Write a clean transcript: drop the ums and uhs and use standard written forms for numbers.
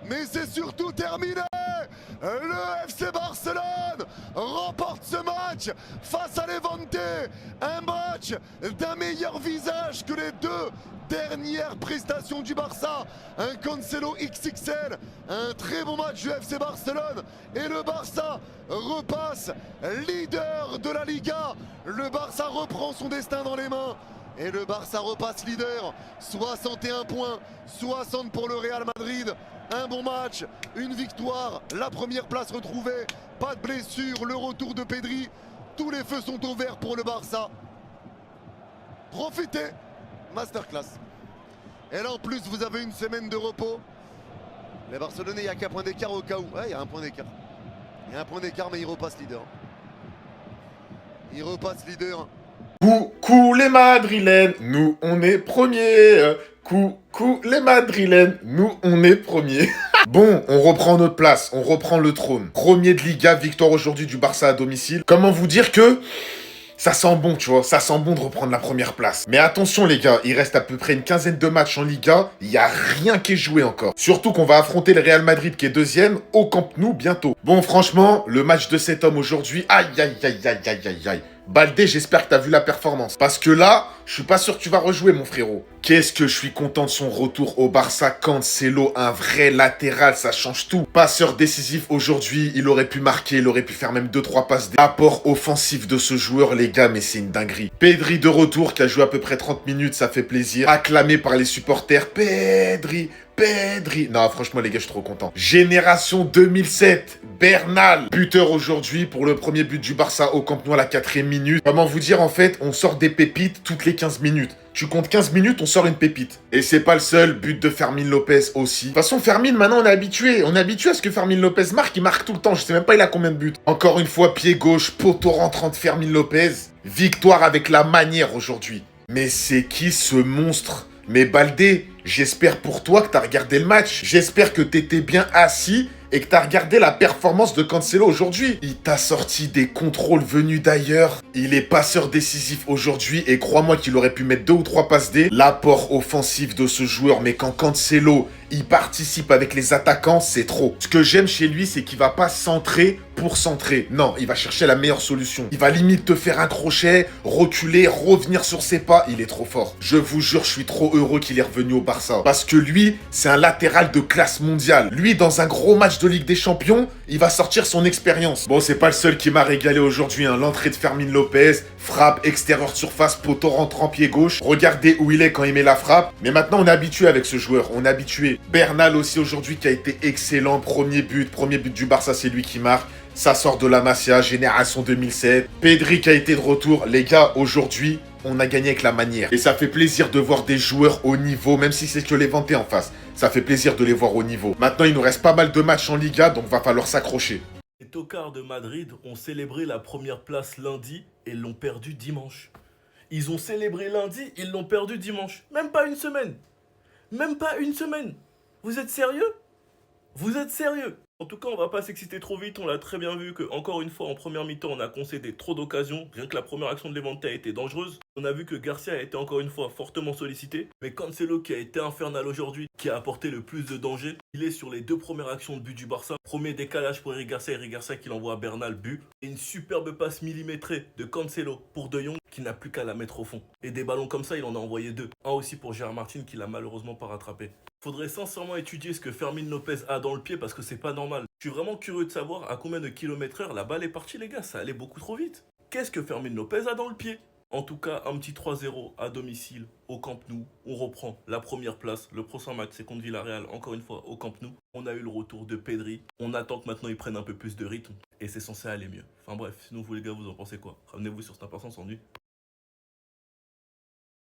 mais c'est surtout terminé. Le FC Barcelone remporte ce match face à Levante. Un match d'un meilleur visage que les deux dernières prestations du Barça. Un Cancelo XXL, un très bon match du FC Barcelone. Et le Barça repasse leader de la Liga. Le Barça reprend son destin dans les mains. Et le Barça repasse leader, 61 points, 60 pour le Real Madrid. Un bon match, une victoire, la première place retrouvée, pas de blessure, le retour de Pedri. Tous les feux sont au vert pour le Barça. Profitez, masterclass. Et là en plus vous avez une semaine de repos. Les Barcelonais, il n'y a qu'un point d'écart au cas où. Ouais, il y a un point d'écart. Il y a un point d'écart mais il repasse leader. Il repasse leader. Coucou les Madrilènes, nous on est premiers. Coucou les Madrilènes, nous on est premiers. Bon, on reprend notre place, on reprend le trône. Premier de Liga, victoire aujourd'hui du Barça à domicile. Comment vous dire que ça sent bon, tu vois, ça sent bon de reprendre la première place. Mais attention les gars, il reste à peu près une quinzaine de matchs en Liga, il n'y a rien qui est joué encore. Surtout qu'on va affronter le Real Madrid qui est deuxième au Camp Nou bientôt. Bon, franchement, le match de cet homme aujourd'hui, aïe aïe aïe aïe aïe aïe aïe. Baldé, j'espère que t'as vu la performance. Parce que là, je suis pas sûr que tu vas rejouer, mon frérot. Qu'est-ce que je suis content de son retour au Barça. Cancelo, un vrai latéral, ça change tout. Passeur décisif aujourd'hui, il aurait pu marquer, il aurait pu faire même 2-3 passes. Apport offensif de ce joueur, les gars, mais c'est une dinguerie. Pedri de retour, qui a joué à peu près 30 minutes, ça fait plaisir. Acclamé par les supporters. Pedri. Non, franchement, les gars, je suis trop content. Génération 2007, Bernal. Buteur aujourd'hui pour le premier but du Barça au Camp Nou à la 4e minute. Comment vous dire, en fait, on sort des pépites toutes les 15 minutes. Tu comptes 15 minutes, on sort une pépite. Et c'est pas le seul, but de Fermin Lopez aussi. De toute façon, Fermin, maintenant, on est habitué. On est habitué à ce que Fermin Lopez marque. Il marque tout le temps. Je sais même pas il a combien de buts. Encore une fois, pied gauche, poteau rentrant de Fermin Lopez. Victoire avec la manière aujourd'hui. Mais c'est qui ce monstre ? Mais Baldé, j'espère pour toi que t'as regardé le match. J'espère que t'étais bien assis et que t'as regardé la performance de Cancelo aujourd'hui. Il t'a sorti des contrôles venus d'ailleurs. Il est passeur décisif aujourd'hui et crois-moi qu'il aurait pu mettre 2 ou 3 passes D. L'apport offensif de ce joueur, mais quand Cancelo, il participe avec les attaquants, c'est trop. Ce que j'aime chez lui, c'est qu'il va pas centrer pour centrer. Non, il va chercher la meilleure solution. Il va limite te faire un crochet, reculer, revenir sur ses pas. Il est trop fort. Je vous jure, je suis trop heureux qu'il est revenu au Barça. Parce que lui, c'est un latéral de classe mondiale. Lui, dans un gros match de Ligue des Champions, il va sortir son expérience. Bon, c'est pas le seul qui m'a régalé aujourd'hui. Hein. L'entrée de Fermin Lopez, frappe, extérieur de surface, poteau rentrant pied gauche. Regardez où il est quand il met la frappe. Mais maintenant, on est habitué avec ce joueur. On est habitué. Bernal aussi aujourd'hui qui a été excellent. Premier but du Barça, c'est lui qui marque. Ça sort de la Masia, génération 2007. Pedri qui a été de retour. Les gars, aujourd'hui, on a gagné avec la manière. Et ça fait plaisir de voir des joueurs au niveau, même si c'est que les Levante en face. Ça fait plaisir de les voir au niveau. Maintenant, il nous reste pas mal de matchs en Liga, donc va falloir s'accrocher. Les tocards de Madrid ont célébré la première place lundi et l'ont perdu dimanche. Ils ont célébré lundi, ils l'ont perdu dimanche. Même pas une semaine. Même pas une semaine. Vous êtes sérieux ? Vous êtes sérieux ? En tout cas, on va pas s'exciter trop vite, on l'a très bien vu que, encore une fois, en première mi-temps, on a concédé trop d'occasions, rien que la première action de Levante a été dangereuse. On a vu que Garcia a été encore une fois fortement sollicité, mais Cancelo qui a été infernal aujourd'hui, qui a apporté le plus de danger, il est sur les 2 premières actions de but du Barça. Premier décalage pour Eric Garcia qui l'envoie à Bernal, but. Et une superbe passe millimétrée de Cancelo pour De Jong, qui n'a plus qu'à la mettre au fond. Et des ballons comme ça, il en a envoyé 2. Un aussi pour Gérard Martin, qui l'a malheureusement pas rattrapé. Faudrait sincèrement étudier ce que Fermin Lopez a dans le pied parce que c'est pas normal. Je suis vraiment curieux de savoir à combien de km/h la balle est partie, les gars. Ça allait beaucoup trop vite. Qu'est-ce que Fermin Lopez a dans le pied? En tout cas, un petit 3-0 à domicile au Camp Nou. On reprend la première place. Le prochain match, c'est contre Villarreal, encore une fois, au Camp Nou. On a eu le retour de Pedri. On attend que maintenant, ils prennent un peu plus de rythme. Et c'est censé aller mieux. Enfin bref, sinon vous les gars, vous en pensez quoi? Ramenez-vous sur Snap sans s'ennuie.